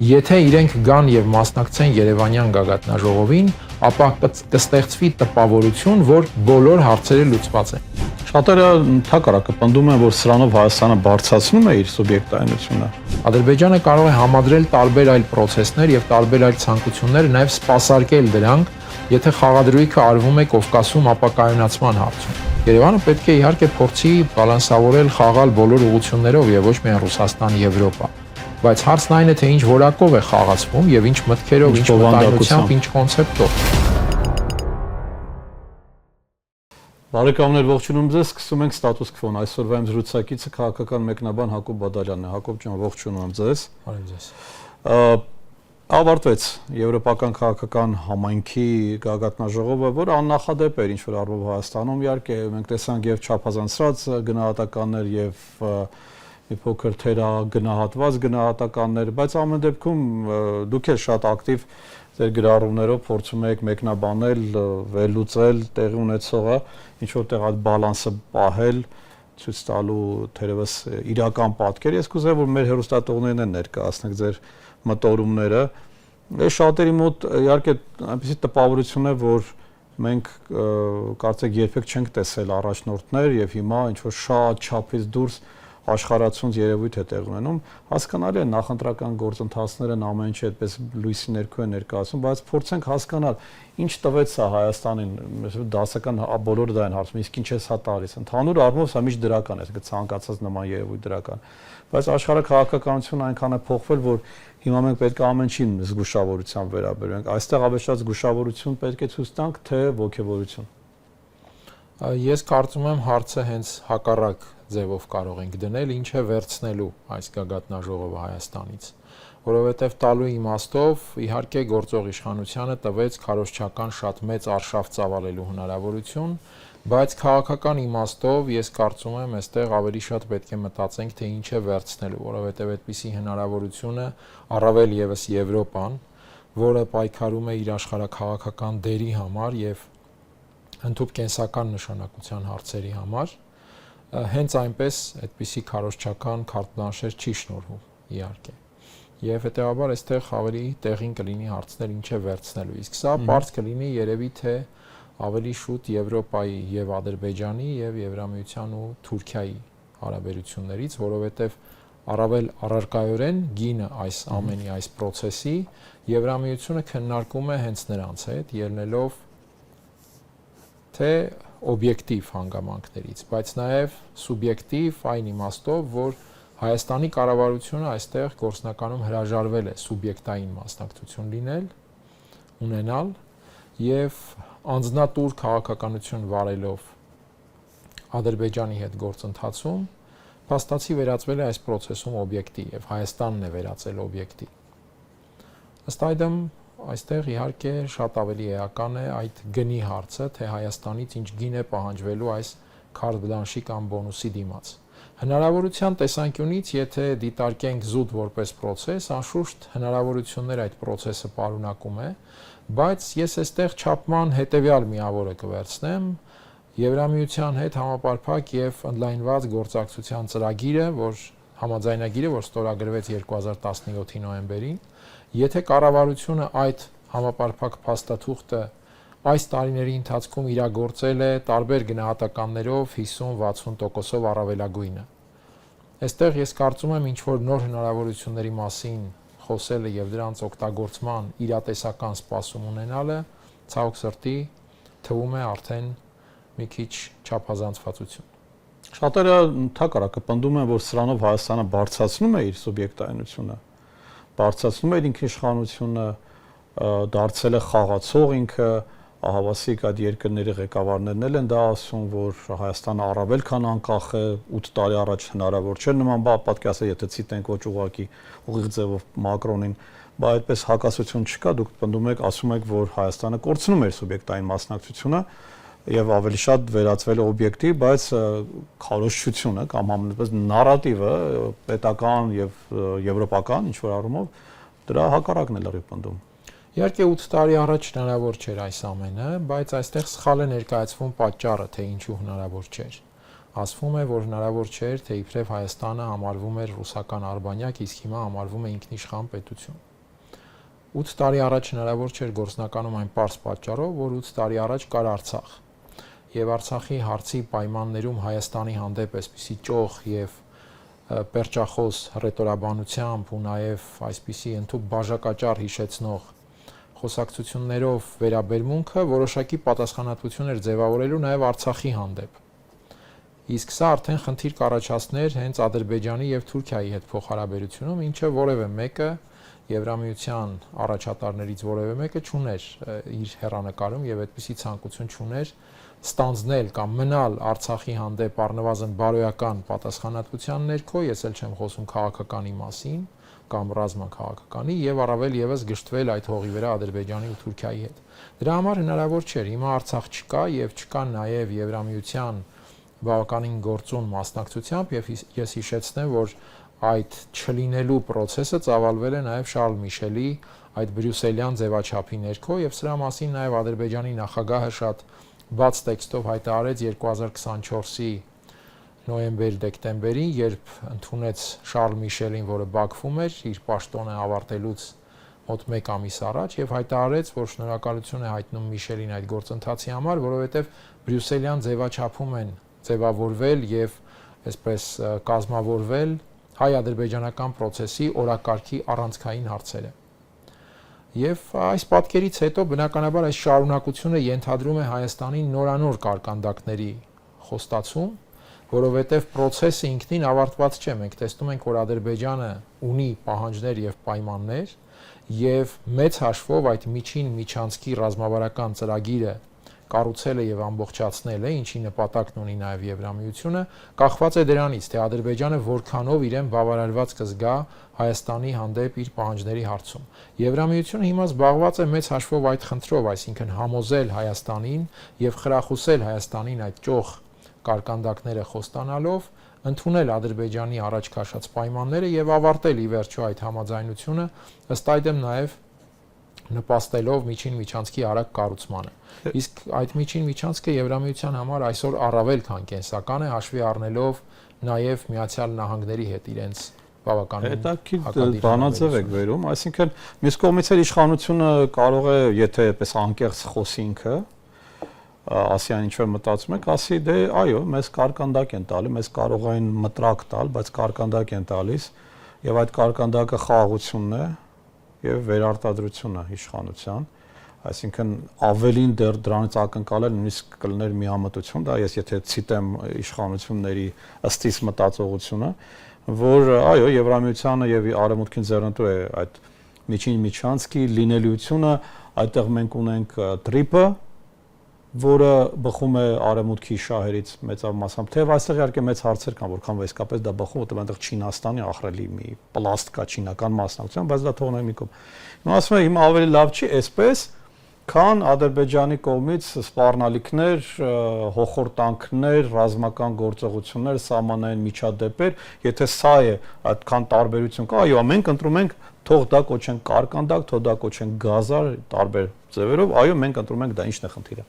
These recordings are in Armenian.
Եթե իրենք գան եւ մասնակցեն Երևանյան գագաթնաժողովին, ապա կստեղծվի տպավորություն, որ բոլոր հարցերը լուծված են։ Շատերը ընդհակառակը պնդում են, որ սրանով Հայաստանը բարձրացնում է իր սուբյեկտայնությունը։ Ադրբեջանը կարող է համադրել տարբեր այլ պրոցեսներ եւ տարբեր այլ ցանկություններ, նաեւ սպասարկել դրանք, եթե խաղադրույքը արվում է Կովկասում ապակայունացման հարցում։ Երևանը պետք է իհարկե փորձի բալանսավորել խաղալ բոլոր ուղղություններով եւ ոչ միայն Ռուսաստան, Եվրոպա։ Բայց հարցն այն է, թե ինչ որակով է խաղացվում եւ ինչ մտքերով, ինչ մտայնությամբ, ինչ կոնցեպտով։ Բարեկամներ, ողջունում ձեզ, սկսում ենք Status Quo-ն։ Այսօրվա իմ զրուցակիցը քաղաքական մեկնաբան Հակոբ Բադալյանն է։ Հակոբ ջան, ողջունում ձեզ։ Բարև ձեզ։ Ավարտվեց Եվրոպական քաղաքական համայնքի գագաթնաժողովը, որը աննախադեպ էր ինչ որ առումով Հայաստանում։ Իհարկե, մենք տեսանք եւ չափազանցրած գնահատականներ եւ մի փոքր թերագնահատված գնահատականներ, բայց ամեն դեպքում դուք էլ շատ ակտիվ ձեր գրառումներով փորձում եք մեկնաբանել, վերլուծել տեղի ունեցողը, ինչ որտեղ այդ բալանսը պահել, ցույց տալու թերևս իրական պատկեր։ Ես կուզեի, որ մեր հեռուստատողներն են ներկայացնեք ձեր մտորումները։ Շատերի մոտ իհարկե այնպեսի տպավորություն է, որ մենք կարծեք երբեք չենք տեսել առաջնորդներ եւ հիմա ինչ որ շատ չափից դուրս աշխարհացունց երևույթ է տեղ ունենում, հասկանալի է նախընտրական գործընթացներն ամեն ինչ այդպես լույսի ներքո է ներկայացում, բայց փորձենք հասկանալ ինչ տվեց սա Հայաստանին, դասական բոլորը դա են հարցում, իսկ ինչ է սա տալիս։ Ընդհանուր առումով սա միշտ դրական է, այսինքն ցանկացած նման երևույթ դրական։ Բայց աշխարհի քաղաքականությունը այնքան է փոխվել, որ հիմա մենք պետք է ամեն ինչին զգուշավորությամբ վերաբերենք։ Այստեղ ավեշած զգուշավորություն պետք է ցույց տանք, թե ոգևորություն։ Ես կարծում եմ հարցը հենց հակառակ ձևով կարող ենք դնել, ինչ է վերցնելու այս գագաթնաժողովը Հայաստանից, որովհետև տալու իմաստով իհարկե գործող իշխանությանը տվեց քարոզչական շատ մեծ արշավ ծավալելու հնարավորություն, բայց քաղաքական իմաստով ես կարծում եմ այստեղ ավելի շատ պետք է մտածենք, թե ինչ է վերցնելու, որովհետև այդպիսի հնարավորությունը առավել եւս Եվրոպան, որը պայքարում է իր աշխարհաքաղաքական դերի համար եւ ընդհանուր կենսական նշանակության հարցերի համար, հենց այնպես այդպիսի քարոզչական կարտ բլանշեր չի շնորհվում իհարկե։ Եվ հետեւաբար այստեղ ավելի տեղին կլինի հարցնել ինչ է վերցնելու։ Իսկ սա բարձ կլինի երևի թե ավելի շուտ Եվրոպայի եւ Ադրբեջանի եւ Եվրամիության ու Թուրքիայի հարաբերություններից, որովհետեւ առավել առարկայորեն գինը այս ամենի այս process-ի Եվրամիությունը քննարկում է հենց նրանց հետ, ելնելով թե օբյեկտիվ հանգամանքներից, բայց նաև սուբյեկտիվ այն իմաստով, որ Հայաստանի կառավարությունը այստեղ գործնականում հրաժարվել է սուբյեկտային մասնակցություն լինել, ունենալ եւ անձնատուր քաղաքականություն վարելով Ադրբեջանի հետ գործընթացում փաստացի վերածվել է այս process-ում օբյեկտի եւ Հայաստանն է վերածել օբյեկտի։ Ըստ այդմ այստեղ իհարկե շատ ավելի էական է այդ գնի հարցը, թե Հայաստանից ինչ գին է պահանջվելու այս քարտ բլանշի կամ բոնուսի դիմաց։ Հնարավորության տեսանկյունից, եթե դիտարկենք զուտ որպես process, անշուշտ հնարավորություններ այդ process-ը պարունակում է, բայց ես այստեղ չափման հետեւյալ միավորը կվերցնեմ Եվրամիության հետ համապարփակ եւ ընդլայնված գործակցության ծրագիրը, որ համաձայնագիրը, որ ստորագրվեց 2017-ի նոյեմբերին, եթե կառավարությունը այդ համապարփակ փաստաթուղթը այս տարիների ընթացքում իրագործել է տարբեր գնահատականներով 50-60%-ով առավելագույնը։ Այստեղ ես կարծում եմ ինչ որ նոր հնարավորությունների մասին խոսելը եւ դրանց օգտագործման իրատեսական սպասում ունենալը ցավոք սրտի թվում է արդեն մի քիչ չափազանցվածություն։ Շատերը ընդհակառակը պնդում են, որ սրանով Հայաստանը բարձրացնում է իր սուբյեկտայնությունը, բարձրացնում է իր ինքնիշխանությունը, դարձել է խաղացող ինքը, ահավասիկ այդ երկրների ղեկավարներն են դա ասում, որ Հայաստանը առավել քան անկախ է, 8 տարի առաջ հնարավոր չէր նման բան, պատկի ասել, եթե ցիտենք ոչ ուղղակի ուղիղ ձևով Մակրոնին, բայց այդպես հակասություն չկա, դուք պնդում եք, ասում եք, որ Հայաստանը կորցնում է սուբյեկտային մասնակցությունը եւ ավելի շատ վերածվել է օբյեկտի, բայց քարոզչությունը կամ համենայնպես նարատիվը պետական եւ եվրոպական ինչ որ առումով դրա հակառակն է լրիվ պնդում։ Իհարկե 8 տարի առաջ հնարավոր չէր այս ամենը, բայց այստեղ սխալ է ներկայացվում պատճառը, թե ինչու հնարավոր չէր։ ասվում է, որ հնարավոր չէր, թե իբրև Հայաստանը համարվում էր ռուսական արբանյակ, իսկ հիմա համարվում է ինքնիշխան պետություն։ 8 տարի առաջ հնարավոր չէր գործնականում այն պարզ պատճառով, որ 8 տարի առաջ կար Արցախ։ Եվ Արցախի հարցի պայմաններում Հայաստանի հանդեպ այսպիսի ճոխ եւ պերճախոս ռետորաբանությամբ ու նաեւ այսպիսի ընդհանուր բաժակաճառ հիշեցնող խոսակցություններով վերաբերմունքը որոշակի պատասխանատվություն էր ձևավորելու նաեւ Արցախի հանդեպ։ Իսկ սա արդեն խնդիր կառաջացներ հենց Ադրբեջանի եւ Թուրքիայի հետ փոխհարաբերությունում, ինչը որևէ մեկը Եվրամիության առաջատարներից որևէ մեկը չուներ իր հեռանկարում եւ այդպիսի ցանկություն չուներ ստանձնել կամ մնալ Արցախի հանդեպ առնվազն բարոյական պատասխանատվության ներքո, ես էլ չեմ խոսում քաղաքականի մասին կամ ռազմաքաղաքականի եւ առավել եւս գժտվել այդ հողի վրա Ադրբեջանի ու Թուրքիայի հետ։ Դրա համար հնարավոր չէր։ Հիմա Արցախ չկա եւ չկա նաեւ Եվրամիության բավականին գործուն մասնակցությամբ եւ ես հիշեցնեմ, որ այդ չլինելու process-ը ծավալվել է նաեւ Շարլ Միշելի այդ բրյուսելյան ձևաչափի ներքո եւ սրա մասին նաեւ Ադրբեջանի նախագահը շատ բաց տեքստով հայտարարեց 2024-ի նոյեմբեր-դեկտեմբերին, երբ ընդունեց Շարլ Միշելին, որը Բաքվում էր իր պաշտոնը ավարտելուց մոտ 1 ամիս առաջ եւ հայտարարեց, որ շնորհակալություն է հայտնում Միշելին այդ գործընթացի համար, որովհետեւ բրյուսելյան ձևաչափում են ձևավորվել եւ այսպես կազմավորվել հայ-ադրբեջանական process-ի օրակարգի առանցքային հարցերը։ Եվ այս պատկերից հետո բնականաբար այս շարունակությունը ենթադրում է Հայաստանի նորանոր կարկանդակների խոստացում, որովհետև process-ը ինքնին ավարտված չէ։ Մենք տեսնում ենք, որ Ադրբեջանը ունի պահանջներ եւ պայմաններ եւ մեծ հաշվով այդ միջին միջանցքի ռազմավարական ծրագիրը կառուցելը եւ ամբողջացնելը, ինչի նպատակն ունի նաեւ Եվրամիությունը, կախված է դրանից, թե Ադրբեջանը որքանով իրեն բավարարված կզգա Հայաստանի հանդեպ իր պահանջների հարցում։ Եվրամիությունը հիմա զբաղված է մեծ հաշվով այդ խնդրով, այսինքն համոզել Հայաստանին եւ խրախուսել Հայաստանին այդ ճոխ կարկանդակները խոստանալով, ընդունել Ադրբեջանի առաջ քաշած պայմանները եւ ավարտել ի վերջո այդ համաձայնությունը, ըստ այդմ նաեւ նպաստելով միջին միջանցքի արագ կառուցմանը։ Իսկ այդ միջին միջանցքը Եվրամիության համար այսօր առավել քան կենսական է, հաշվի առնելով նաև Միացյալ Նահանգների հետ իրենց բավականին հետաքրքիր բանաձև եք վերում, այսինքն մյուս կողմից էլ իշխանությունը կարող է, եթե այդպես անկեղծ խոսի ինքը, ասիան ինչ որ մտածում եք, ասի դե այո, մեզ կարկանդակ են տալի, մեզ կարող են մտրակ տալ, բայց կարկանդակ են տալիս եւ այդ կարկանդակը խաղաղությունն է եւ վերարտադրությունը իշխանության, այսինքն ավելին դեռ դրանից ակնկալել նույնիսկ կլներ միամտություն, դա ես եթե ցիտեմ իշխանությունների ըստիս մտածողությունը, որ այո, Եվրամիությանը եւ Արևմուտքին ձեռնտու է այդ միջին միջանցքի լինելիությունը, այդտեղ մենք ունենք տրիպը, որը բխում է Արևմուտքի շահերից մեծավ մասամբ, թեև այստեղ իհարկե մեծ հարցեր կան, որքան իսկապես դա բխում, որտեղ այնտեղ Չինաստանի ահռելի մի պլաստ կա չինական մասնակցության, բայց դա թողնենք մի կողմ։ Հիմա ասում եմ, հիմա ավելի լավ չի այսպես, քան Ադրբեջանի կողմից սպառնալիքներ, հոխորտանքներ, ռազմական գործողություններ, սահմանային միջադեպեր, եթե սա է այդքան տարբերություն կա, այո, մենք ընտրում ենք թող դա կոչենք կարկանդակ, թող դա կոչենք գազար, տարբեր ձևերով, այո, մենք ընտրում ենք դա, ինչն է խնդիրը։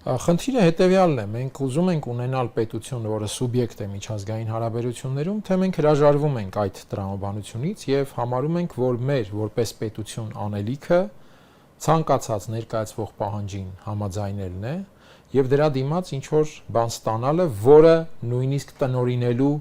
Խնդիրը հետևյալն է, մենք ուզում ենք ունենալ պետություն, որը սուբյեկտ է միջազգային հարաբերություններում, թե մենք հրաժարվում ենք այդ տրամաբանությունից եւ համարում ենք, որ մեր որպես պետություն անելիքը ցանկացած ներկայացվող պահանջին համաձայնելն է եւ դրա դիմաց ինչ որ բան ստանալը, որը նույնիսկ տնօրինելու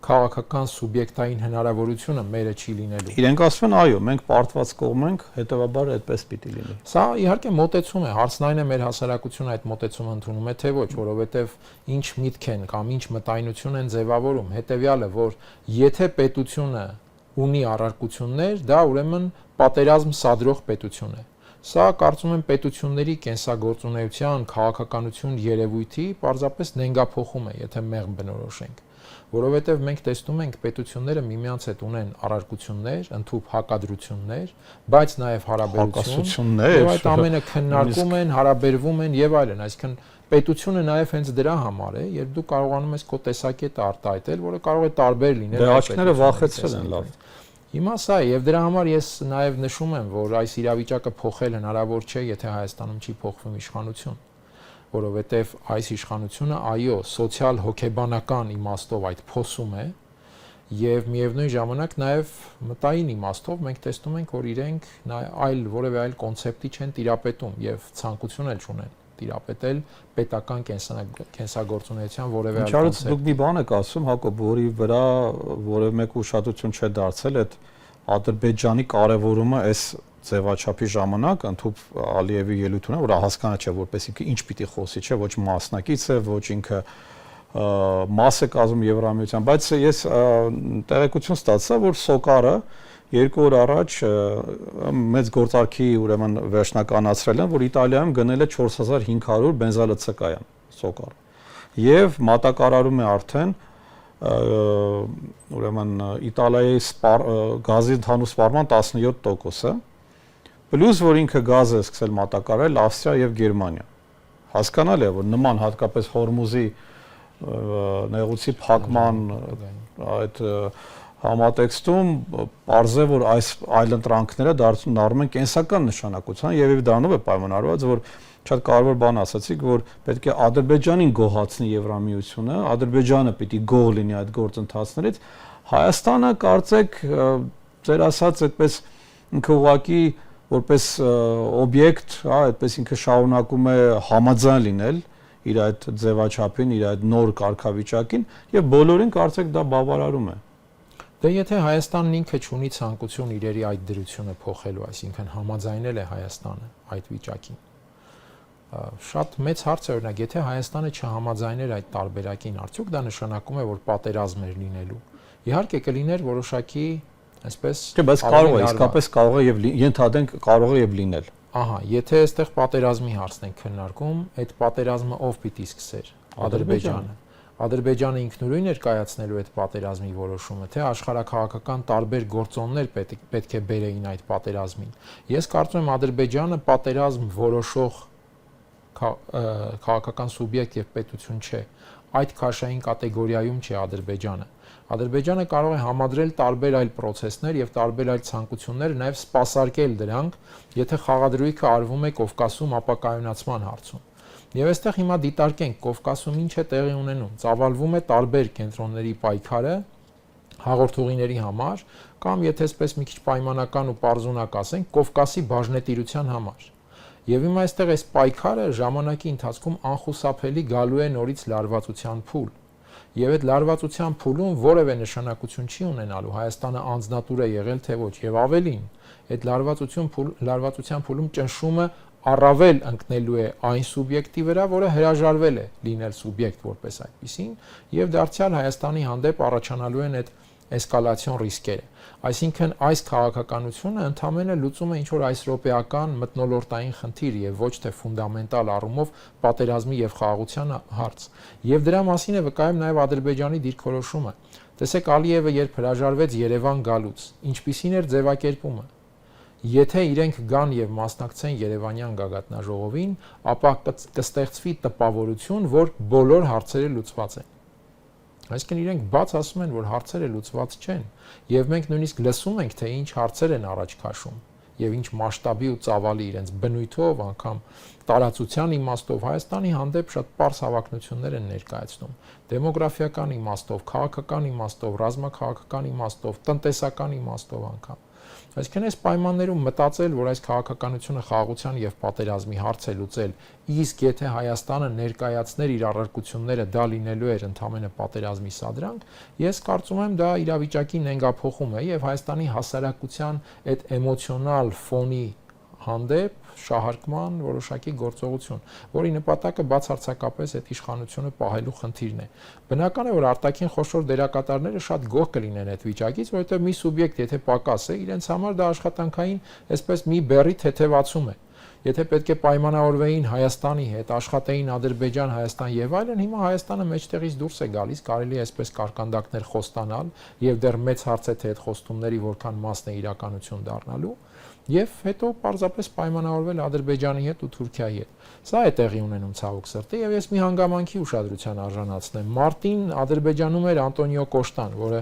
քաղաքական սուբյեկտային հնարավորությունը մերը չի լինելու։ Իրենք ասում են, այո, մենք պարտված կողմ ենք, հետեւաբար այդպես պիտի լինի։ Սա իհարկե մոտեցում է, հարցն այն է մեր հասարակությունը այդ մոտեցումը ընդունում է թե ոչ, որովհետև ինչ միտք են կամ ինչ մտայնություն են ձևավորում, հետեւյալը, որ եթե պետությունը ունի առարկություններ, դա ուրեմն պատերազմ սադրող պետություն է։ Սա կարծում եմ պետությունների կենսագործունեության, քաղաքականություն երևույթի պարզապես նենգափոխում է, եթե մեղմ բնորոշենք, որովհետև մենք տեսնում ենք պետությունները միմյանց հետ ունեն առարկություններ, ընդհանուր հակադրություններ, բայց նաև հարաբերություններ, եւ այդ ամենը քննարկում են, հարաբերվում են եւ այլն, այսինքն պետությունը նաև հենց դրա համար է, երբ դու կարողանում ես քո տեսակետը արտահայտել, որը կարող է տարբեր լինել։ Դե աչքները վախեցրել են լավ։ Հիմա սա է, եւ դրա համար ես նաև նշում եմ, որ այս իրավիճակը փոխել հնարավոր չէ, եթե Հայաստանում չի փոխվում իշխանություն, որովհետև այս իշխանությունը այո, սոցիալ հոգեբանական իմաստով այդ փոսում է եւ միևնույն ժամանակ նաեւ մտային իմաստով մենք տեսնում ենք, որ իրենք որևէ այլ կոնցեպտի չեն տիրապետում եւ ցանկություն էլ չունեն տիրապետել պետական կենսագործունեության որևէ այլ կոնցեպտ։ Դուք մի բան եք ասում, Հակոբ, որի վրա որևէ մեկ ուշադրություն չէ դարձել, այդ Ադրբեջանի կարևորումը այս ձևաչափի ժամանակ ընդհանուր Ալիևի ելույթն է, որ հասկանա չէ, որպես ինքը ինչ պիտի խոսի, չէ, ոչ մասնակից է, ոչ ինքը մաս է կազմում Եվրամիության, բայց ես տեղեկություն ստացա, որ Սոկարը 2 օր առաջ մեծ գործարքի ուրեմն վերջնականացրել են, որ Իտալիայում գնել է 4500 բենզալցկայան Սոկարը։ Եվ մատակարարում է արդեն ուրեմն Իտալիայի գազի ընդհանուր սպառման 17%-ը, պլյուս որ ինքը գազ է սկսել մատակարարել Ավստրիա եւ Գերմանիա։ Հասկանալի է, որ նման հատկապես Հորմուզի նեղուցի փակման այդ համատեքստում պարզ է, որ այս այլընտրանքները դառնում են կենսական նշանակության եւ դրանով է պայմանավորված, որ շատ կարևոր բան ասացիք, որ պետք է Ադրբեջանին գոհացնի Եվրամիությունը, Ադրբեջանը պիտի գոհ լինի այդ գործընթացներից, Հայաստանը կարծեք ձեր ասած այդպես ինքը ուղղակի որպես օբյեկտ, հա, այդպես ինքը շարունակում է համաձայն լինել իր այդ ձևաչափին, իր այդ նոր կարգավիճակին եւ բոլորին կարծեք դա բավարարում է։ Դե եթե Հայաստանն ինքը չունի ցանկություն իրերի այդ դրությունը փոխելու, այսինքն համաձայնել է Հայաստանը այդ վիճակին։ Շատ մեծ հարց է, օրինակ, եթե Հայաստանը չհամաձայներ այդ տարբերակին, արդյոք դա նշանակում է, որ պատերազմ էր լինելու։ Իհարկե կլիներ որոշակի, այսպես, Չէ, բայց կարող է, իսկապես կարող է եւ ենթադրենք կարող է եւ լինել։ Ահա, եթե այստեղ պատերազմի հարցն ենք քննարկում, այդ պատերազմը ով պիտի սկսեր։ Ադրբեջանը։ Ադրբեջանը ինքնուրույն էր կայացնելու այդ պատերազմի որոշումը, թե աշխարհակաղակական տարբեր գործոններ պետք է բերեին այդ պատերազմին։ Ես կարծում եմ Ադրբեջանը պատերազմ որոշող քաղաքական սուբյեկտ եւ պետություն չէ։ Այդ քաշային կատեգորիայում չէ Ադրբեջանը։ Ադրբեջանը կարող է համադրել տարբեր այլ process-ներ եւ տարբեր այլ ցանկություններ, նաեւ սպասարկել դրանք, եթե խաղադրույքը արվում է Կովկասում ապակայունացման հարցում։ Եվ այստեղ հիմա դիտարկենք Կովկասում ինչ է տեղի ունենում։ Ծավալվում է տարբեր կենտրոնների պայքարը հաղորդուղիների համար, կամ եթե այսպես մի քիչ պայմանական ու պարզունակ ասենք, Կովկասի բաժնետիրության համար։ Եվ հիմա այստեղ այս պայքարը ժամանակի ընթացքում անխուսափելի գալու է նորից լարվածության փուլ։ Եվ այդ լարվածության փուլում որևէ նշանակություն չի ունենալու Հայաստանը անձնատուր է եղել թե ոչ, եւ ավելին, այդ լարվածության փուլում ճնշումը առավել ընկնելու է այն սուբյեկտի վրա, որը հրաժարվել է լինել սուբյեկտ որպես այդպիսին, եւ դարձյալ Հայաստանի հանդեպ առաջանալու են այդ էսկալացիոն ռիսկերը։ Այսինքն այս քաղաքականությունը ընդհանրապես լուծում է ինչ-որ այս ռոպեական մթնոլորտային խնդիր եւ ոչ թե ֆունդամենտալ առումով պատերազմի եւ խաղաղության հարց։ Եվ դրա մասին է վկայում նաեւ Ադրբեջանի դիրքորոշումը։ Տեսեք, Ալիևը երբ հրաժարվեց Երևան գալուց, ինչպիսին էր ձևակերպումը։ Եթե իրենք գան եւ մասնակցեն Երևանյան գագաթնաժողովին, ապա կստեղծվի տպավորություն, որ բոլոր հարցերը լուծված են։ Այսինքն իրենք բաց ասում են, որ հարցերը լուծված չեն, եւ մենք նույնիսկ լսում ենք, թե ինչ հարցեր են առաջ քաշում եւ ինչ մասշտաբի ու ծավալի իրենց բնույթով, անգամ տարածության իմաստով Հայաստանի հանդեպ շատ པարզ հավակնություններ են ներկայացնում։ Դեմոգրաֆիական իմաստով, քաղաքական իմաստով, ռազմաքաղաքական իմաստով, տնտեսական իմաստով անգամ։ Այսինքն այս պայմաններում մտածել, որ այս քաղաքականությունը խաղաղության եւ պատերազմի հարց է լուծել, իսկ եթե Հայաստանը ներկայացներ իր առարկությունները, դա լինելու էր ընդհանրապես պատերազմի սադրանք, ես կարծում եմ դա իրավիճակի նենգափոխում է եւ Հայաստանի հասարակության այդ էմոցիոնալ ֆոնի հանդեպ շահարկման որոշակի գործողություն, որի նպատակը բացարձակապես այդ իշխանությունը պահելու խնդիրն է։ Բնական է, որ արտաքին խոշոր դերակատարները շատ գոհ կլինեն այդ վիճակից, որովհետև մի սուբյեկտ եթե պակաս է, իրենց համար դա աշխատանքային այսպես մի բեռի թեթևացում է։ Եթե պետք է պայմանավորվեին Հայաստանի հետ, աշխատեին Ադրբեջան, Հայաստան եւ այլն, հիմա Հայաստանը մեջտեղից դուրս է գալիս, կարելի է այսպես կարկանդակներ խոստանալ եւ դեռ մեծ հարց է թե այդ խոստումների որքան մասն է իրականություն դառնալու։ Եվ հետո պարզապես պայմանավորվել Ադրբեջանի հետ ու Թուրքիայի հետ։ Սա է տեղի ունենում ցավոք սրտի եւ ես մի հանգամանքի ուշադրության արժանացնեմ։ Մարտին Ադրբեջանում էր Անտոնիո Կոշտան, որը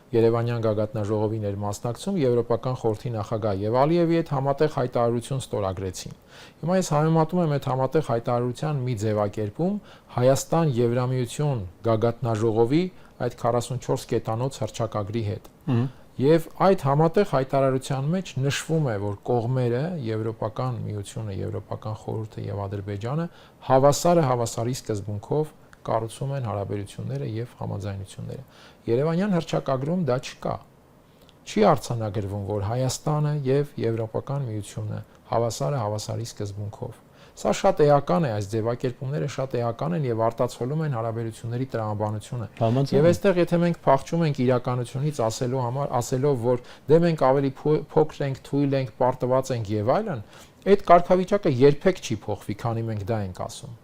Երևանյան գագաթնաժողովի ներմասնակցում Եվրոպական խորհրդի նախագահ եւ Ալիևի հետ համատեղ հայտարարություն ստորագրեցին։ Հիմա ես համեմատում եմ այդ համատեղ հայտարարության մի ձևակերպում Հայաստան-Եվրամիություն գագաթնաժողովի այդ 44 կետանոց հռչակագրի հետ։ Եվ այդ համատեղ հայտարարության մեջ նշվում է, որ կողմերը Եվրոպական միությունը, Եվրոպական խորհուրդը եւ Ադրբեջանը հավասարի սկզբունքով կառուցում են հարաբերությունները եւ համաձայնությունները։ Երևանյան հռչակագրում դա չկա։ Չի արձանագրվում, որ Հայաստանը եւ Եվրոպական միությունը հավասարի սկզբունքով։ Սա շատ էական է, այս ձևակերպումները շատ էական են եւ արտացոլում են հարաբերությունների տրամաբանությունը։ Եվ այստեղ եթե մենք փախչում ենք իրականությունից ասելով, որ դե մենք ավելի փոքր ենք, թույլ ենք, պարտված ենք եւ այլն, այդ կարգավիճակը երբեք չի փոխվի, քանի մենք դա ենք ասում։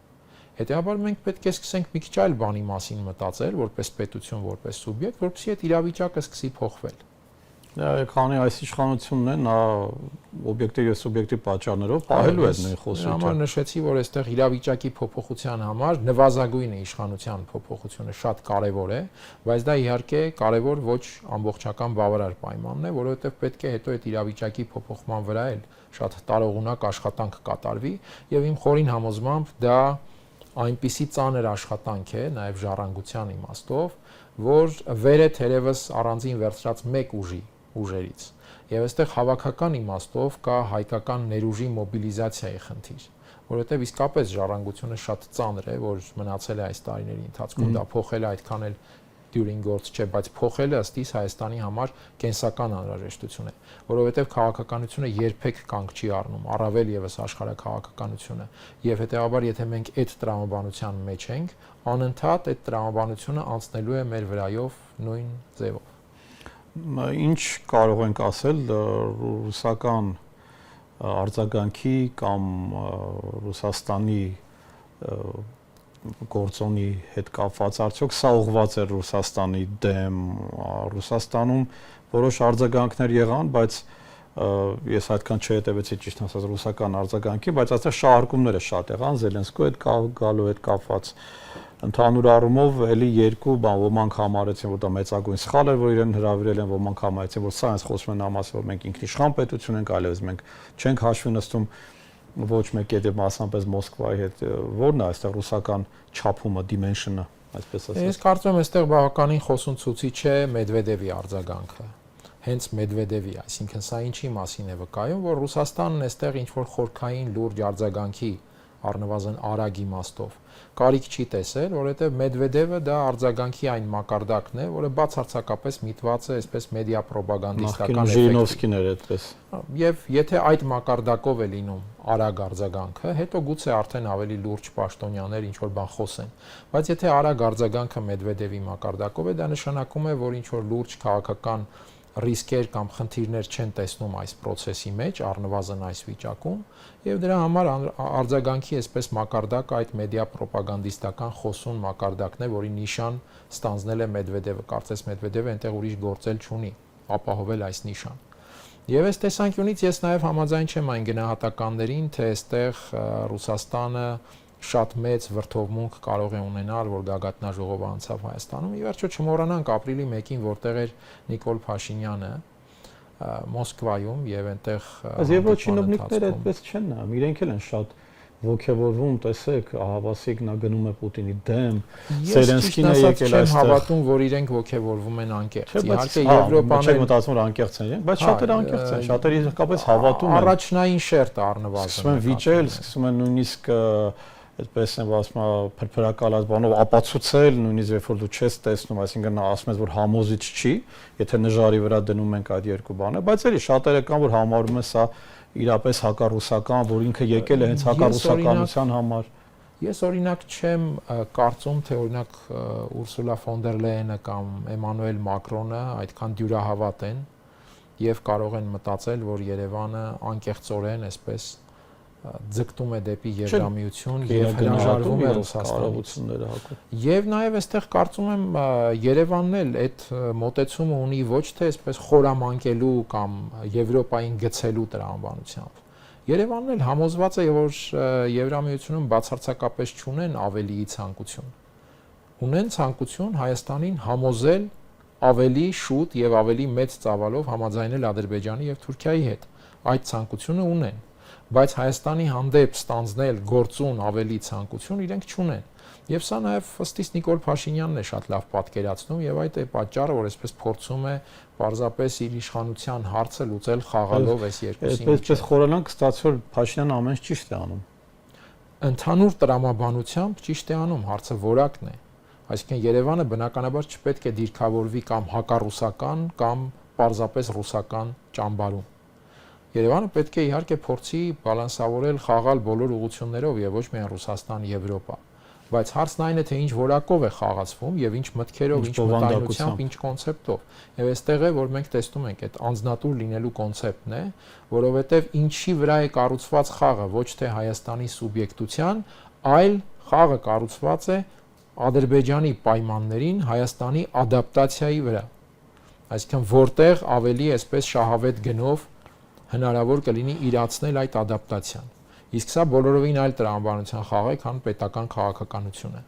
Հետեւաբար մենք պետք է սկսենք մի քիչ այլ բանի մասին մտածել, որպես պետություն, որպես սուբյեկտ, որպեսզի այդ իրավիճակը սկսի փոխվել։ Քանի այս իշխանությունն է, նա օբյեկտիվ եւ սուբյեկտիվ պատճառներով պահելու է նույն խոսքը։ Համար նշեցի, որ այստեղ իրավիճակի փոփոխության համար նվազագույնը իշխանության փոփոխությունը շատ կարեւոր է, բայց դա իհարկե կարեւոր ոչ ամբողջական բավարար պայմանն է, որովհետեւ պետք է հետո այդ իրավիճակի փոփոխման վրա էլ շատ տարողունակ աշխատանք կատարվի եւ իմ խորին համոզմամբ դա այնպիսի ծանր աշխատանք է, նաեւ ժառանգության իմաստով, որ վեր է թերևս առանձին վերցրած մեկ ուժերից։ Եվ այստեղ հավաքական իմաստով կա հայկական ներուժի մոբիլիզացիայի խնդիր, որովհետև իսկապես ժառանգությունը շատ ծանր է, որ մնացել է այս տարիների ընթացքում, դա փոխել է այդքան էլ դյուրին գործ չէ, բայց փոխելը ըստ իս Հայաստանի համար կենսական անհրաժեշտություն է, որովհետև քաղաքականությունը երբեք կանգ չի առնում, առավել եւս աշխարհաքաղաքականությունը, եւ հետեւաբար եթե մենք այդ տրամաբանության մեջ ենք, անընդհատ այդ տրամաբանությունը անցնելու է մեր վրայով նույն ձևով։ Ինչ կարող ենք ասել ռուսական արձագանքի կամ Ռուսաստանի գործոնի հետ կապված արդյոք սա ուղղված է Ռուսաստանի դեմ, Ռուսաստանում որոշ արձագանքներ եղան, բայց ես այդքան չհետևեցի ճիշտ ասած ռուսական արձագանքի, բայց այստեղ շահարկումները շատ եղան Զելենսկու հետ գալու հետ կապված։ Ընդհանուր առումով էլի երկու բան, ոմանք համարեցին, որ դա մեծագույն սխալ էր, որ իրեն հրավիրել են, ոմանք համարեցին, որ սա հենց խոսում են համասը, որ մենք ինքնիշխան պետություն ենք, այլևս մենք չենք հաշվի նստում ոչ մեկի հետ, մասնապես Մոսկվայի հետ, որն է այստեղ ռուսական չափումը, dimension-ը, այսպես ասած։ Ես կարծում եմ, այստեղ բավականին խոսուն-ցուցիչ է Մեդվեդևի արձագանքը։ Հենց Մեդվեդևի, այսինքն սա ինչի մասին է վկայում, որ Ռուսաստանն այստեղ ինչ-որ խորքային լուրջ արձագանքի առնվազն արագ իմաստով կարիք չի տեսել, որովհետև Մեդվեդևը դա արձագանքի այն մակարդակն է, որը բացարձակապես միտված է այսպես մեդիա պրոպագանդիստական Ժիրինովսկին էր այդպես։ Եվ եթե այդ մակարդակով է լինում արագ արձագանքը, հետո գուցե արդեն ավելի լուրջ պաշտոնյաներ ինչ որ բան խոսեն, բայց եթե արագ արձագանքը Մեդվեդևի մակարդակով է, դա նշանակում է, որ ինչ որ լուրջ քաղաքական ռիսկեր կամ խնդիրներ չեն տեսնում այս process-ի մեջ, առնվազն այս վիճակում, եւ դրա համար արձագանքի այսպես մակարդակը այդ մեդիա պրոպագանդիստական խոսուն մակարդակն է, որի նիշան ստանձնել է Մեդվեդևը, կարծես Մեդվեդևը այնտեղ ուրիշ գործել չունի, ապահովել այս նիշան։ Եվ այս տեսանկյունից ես նաեւ համաձայն չեմ այն գնահատականներին, թե այստեղ Ռուսաստանը շատ մեծ վրթովմունք կարող է ունենալ, որ գագաթնաժողովը անցավ Հայաստանում։ Ի վերջո չմոռանանք ապրիլի 1-ին, որտեղ էր Նիկոլ Փաշինյանը Մոսկվայում եւ այնտեղ Եվ ոչ չինովնիկները այդպես չեն նայում, իրենք էլ են շատ ոգևորվում, տեսեք, Ահավասիկն է գնում է Պուտինի դեմ, Զելենսկին է եկել այստեղ։ Չեմ հավատում, որ իրենք ոգևորվում են անկեղծ։ Իհարկե Եվրոպան չեմ մտածում, որ անկեղծ են, բայց շատերը անկեղծ են, շատերը իսկապես հավատում են։ Առաջնային շերտը առնվազն։ Սկսում են վիճել, սկսում են նույնիսկ այդպես են ասում փրփրակալած բանով ապացուցել, նույնիսկ երբ որ դու չես տեսնում, այսինքն ասում ես որ համոզիչ չի, եթե նժարի վրա դնում ենք այդ երկու բանը, բայց էլի շատերը կան որ համարում են սա իրապես հակառուսական, որ ինքը եկել է հենց հակառուսականության համար։ Ես օրինակ չեմ կարծում, թե օրինակ Ուրսուլա ֆոն դեր Լեյենը կամ Էմանուել Մակրոնը այդքան դյուրահավատ են եւ կարող են մտածել, որ Երևանը անկեղծորեն այսպես ձգտում է դեպի Եվրամիություն եւ հրաժարվում է Ռուսաստանից։ Եվ նաեւ այստեղ կարծում եմ Երևանն էլ այդ մոտեցումը ունի ոչ թե այսպես խորամանկելու կամ Եվրոպային գցելու տրամաբանությամբ։ Երևանն էլ համոզված է, որ Եվրամիությունում բացարձակապես չունեն ավելիի ցանկություն։ Ունեն ցանկություն Հայաստանին համոզել ավելի շուտ եւ ավելի մեծ ծավալով համաձայնել Ադրբեջանի եւ Թուրքիայի հետ։ Այդ ցանկությունը ունեն, բայց Հայաստանի հանդեպ ստանձնել գործուն ավելի ցանկություն իրենք չունեն։ Եվ սա նաև ըստիս Նիկոլ Փաշինյանն է շատ լավ պատկերացնում եւ այդ է պատճառը, որ այսպես փորձում է պարզապես իր իշխանության հարցը լուծել խաղալով այս երկուսին։ Այսպես խորալանք ստացվի որ Փաշինյանը ամեն ինչ ճիշտ է անում։ Ընդհանուր տրամաբանությամբ ճիշտ է անում, հարցը որակն է։ Այսինքն Երևանը բնականաբար չպետք է դիրքավորվի կամ հակառուսական կամ պարզապես ռուսական ճամբարում։ Երևանը պետք է իհարկե փորձի բալանսավորել խաղալ բոլոր ուղղություններով եւ ոչ միայն Ռուսաստան, Եվրոպա։ Բայց հարցն այն է, թե ինչ որակով է խաղացվում եւ ինչ մտքերով, ինչ մտայնությամբ, ինչ կոնցեպտով։ Եվ այստեղ է, որ մենք տեսնում ենք այդ անձնատուր լինելու կոնցեպտն է, որովհետեւ ինչի վրա է կառուցված խաղը, ոչ թե Հայաստանի սուբյեկտության, այլ խաղը կառուցված է Ադրբեջանի պայմաններին Հայաստանի ադապտացիայի վրա։ Այսինքն որտեղ ավելի այսպես շահավետ գնով հնարավոր կլինի իրացնել այդ ադապտացիան։ Իսկ սա բոլորովին այլ տրամաբանության խաղ է, քան պետական քաղաքականությունը։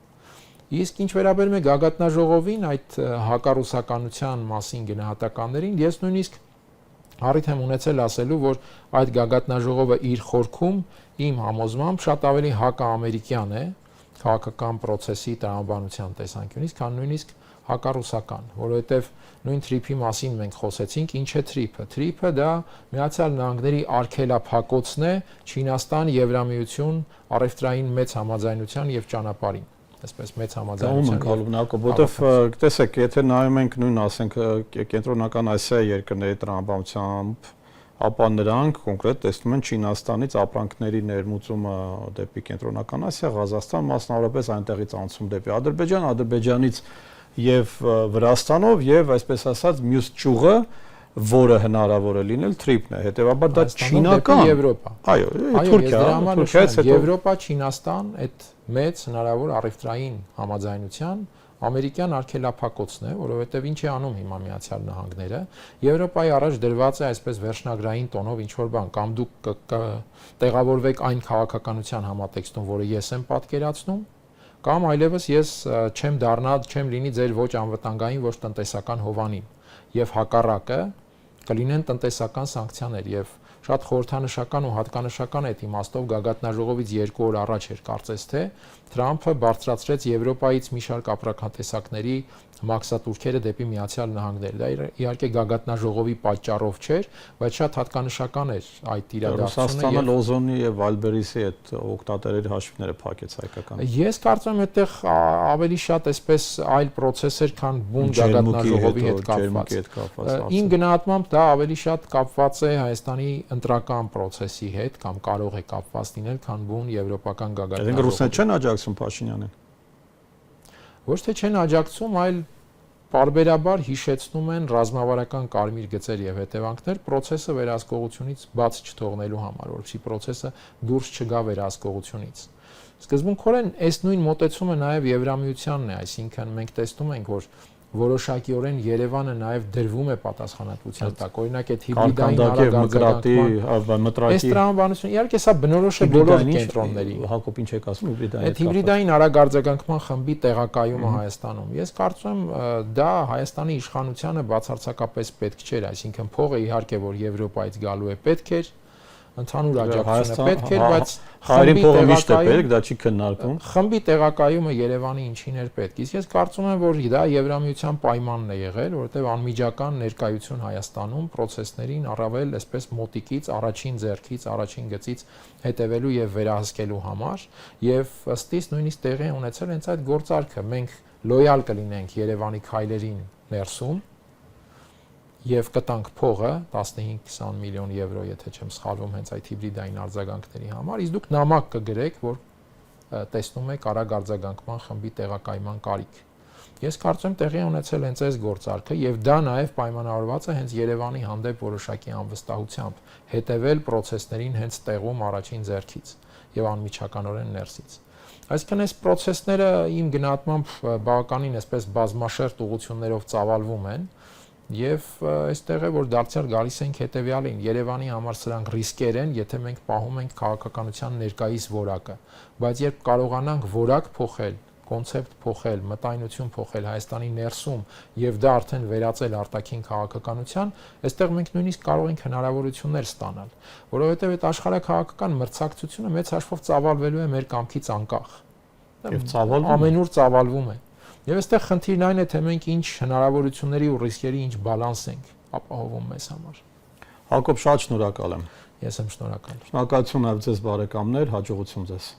Իսկ ինչ վերաբերում է գագաթնաժողովին, այդ հակառուսականության մասին գնահատականներին, ես նույնիսկ առիթ եմ ունեցել ասելու, որ այդ գագաթնաժողովը իր խորքում իմ համոզմամբ շատ ավելի հակաամերիկյան է քաղաքական process-ի տրամաբանության տեսանկյունից, քան նույնիսկ հակառուսական, որովհետև նույն թրիփի մասին մենք խոսեցինք, ինչ է թրիփը։ Թրիփը դա Միացյալ Նահանգների արգելափակոցն է Չինաստան, Եվրամիություն, առևտրային մեծ համաձայնության եւ ճանապարհին, այսպես մեծ համաձայնության։ Որովհետև տեսեք, եթե նայում ենք նույն ասենք կենտրոնական Ասիայի երկրների տրամաբանությամբ, ապա նրանք կոնկրետ տեսնում են Չինաստանից ապրանքների ներմուծումը դեպի կենտրոնական Ասիա, Ղազախստան, մասնավորապես այնտեղից անցում դեպի Ադրբեջան, Ադրբեջանից եւ Վրաստանով եւ այսպես ասած մյուս ճյուղը, որը հնարավոր է լինել թրիփն է, հետեւաբար դա չինական Եվրոպա։ Այո, Թուրքիա, Թուրքիայից հետո Եվրոպա, Չինաստան, այդ մեծ հնարավոր առևտրային համաձայնության ամերիկյան արգելափակոցն է, որովհետև ինչ է անում հիմա Միացյալ Նահանգները, Եվրոպայի առաջ դրված է այսպես վերջնագրային տոնով ինչ որ բան, կամ դուք տեղավորվեք այն քաղաքականության համատեքստում, որը ես եմ պատկերացնում, կամ այլևս ես չեմ լինի ձեր ոչ անվտանգային, ոչ տնտեսական հովանին, եւ հակառակը կլինեն տնտեսական սանկցիաներ եւ շատ խորհրդանշական ու հատկանշական է այդ իմաստով գագաթնաժողովից 2 օր առաջ էր կարծես թե Թրամփը բարձրացրեց Եվրոպայից մի շարք ապրանքատեսակների մաքսատուրքերը դեպի Միացյալ Նահանգներ։ Դա իհարկե գագաթնաժողովի պատճառով չէր, բայց շատ հատկանշական էր այդ իրադարձությունը։ Ռուսաստանը Լոզոնի եւ Վալբերիսի այդ օկտատերերի հաշիվները փակեց հայկական։ Ես կարծում եմ այդտեղ ավելի շատ այսպես այլ process էր, քան բուն գագաթնաժողովի հետ կապված։ Իմ գնահատմամբ դա ավելի շատ կապված է Հայաստանի ընտրական process-ի հետ կամ կարող է կապված լինել, քան բուն եվրոպական գագաթնաժողովի։ Ռուսները չեն աջակցում Փաշինյանին։ Ոչ թե չեն աջակցում, այլ պարբերաբար հիշեցնում են ռազմավարական կարմիր գծեր եւ հետևանքներ process-ը վերահսկողությունից բաց չթողնելու համար, որովհետեւ process-ը դուրս չգա վերահսկողությունից։ Սկզբունքորեն այս նույն մոտեցումը նաեւ Եվրամիությանն է, այսինքն մենք տեսնում ենք, որ որոշակիորեն Երևանը նաև դրվում է պատասխանատվության տակ։ Օրինակ այդ հիբրիդային արագարձակման այս տրամաբանությունը իհարկե սա բնորոշ է բոլոր կենտրոնների։ Հակոբ ինչ եք ասում հիբրիդային։ Այդ հիբրիդային արագարձակման խմբի տեղակայումը Հայաստանում։ Ես կարծում եմ դա Հայաստանի իշխանությանը բացարձակապես պետք չէր, այսինքն փողը իհարկե որ Եվրոպայից գալու է պետք էր, ընդհանուր աջակցությունը պետք էր, բայց հայերին փողը միշտ է պետք, դա չի քննարկվում։ Խմբի տեղակայումը Երևանի ինչին էր պետք։ Իսկ ես կարծում եմ, որ դա Եվրամիության պայմանն է եղել, որովհետև անմիջական ներկայություն Հայաստանում process-ներին առավել այսպես մոտիկից, առաջին ձեռքից, առաջին գծից հետևելու եւ վերահսկելու համար, եւ ըստիս նույնիսկ տեղի ունեցել հենց այդ գործարքը։ Մենք լոյալ կլինենք Երևանի քայլերին ներսում եւ կտանք փողը 15-20 միլիոն եվրո, եթե չեմ սխալվում, հենց այդ հիբրիդային արձագանքների համար, իսկ դուք նամակ կգրեք, որ տեսնում եք արագ արձագանքման խմբի տեղակայման կարիք։ Ես կարծում եմ տեղի ունեցել հենց այս գործարքը եւ դա նաեւ պայմանավորված է հենց Երևանի հանդեպ որոշակի անվստահությամբ հետեւել process-ներին հենց տեղում առաջին ձեռքից եւ անմիջականորեն ներսից։ Այսինքն այս process-ները իմ գնահատմամբ բավականին այսպես բազմաշերտ ուղղություններով ծավալվում են Եվ այստեղ է որ դարձյալ գալիս ենք հետեւյալին Երևանի համար սրանք ռիսկեր են, եթե մենք պահում ենք քաղաքականության ներկայիս որակը, բայց երբ կարողանանք որակ փոխել կոնցեպտ փոխել, մտայնություն փոխել Հայաստանի ներսում եւ դա արդեն վերածել արտաքին քաղաքականության, այստեղ մենք նույնիսկ կարող ենք հնարավորություններ ստանալ, որովհետեւ այդ աշխարհաքաղաքական մրցակցությունը մեծ հաշվով ծավալվելու է մեր կամքից անկախ։ Եվ ծավալվում ամենուր ծավալվում է։ Եվ այստեղ խնդիրն այն է, թե մենք ինչ հնարավորությունների ու ռիսկերի ինչ բալանս ենք ապահովում մեզ համար։ Հակոբ, շատ շնորհակալ եմ։ Ես եմ շնորհակալ։ Շնորհակալություն նաև ձեզ բարեկամներ, հաջողություն ձեզ։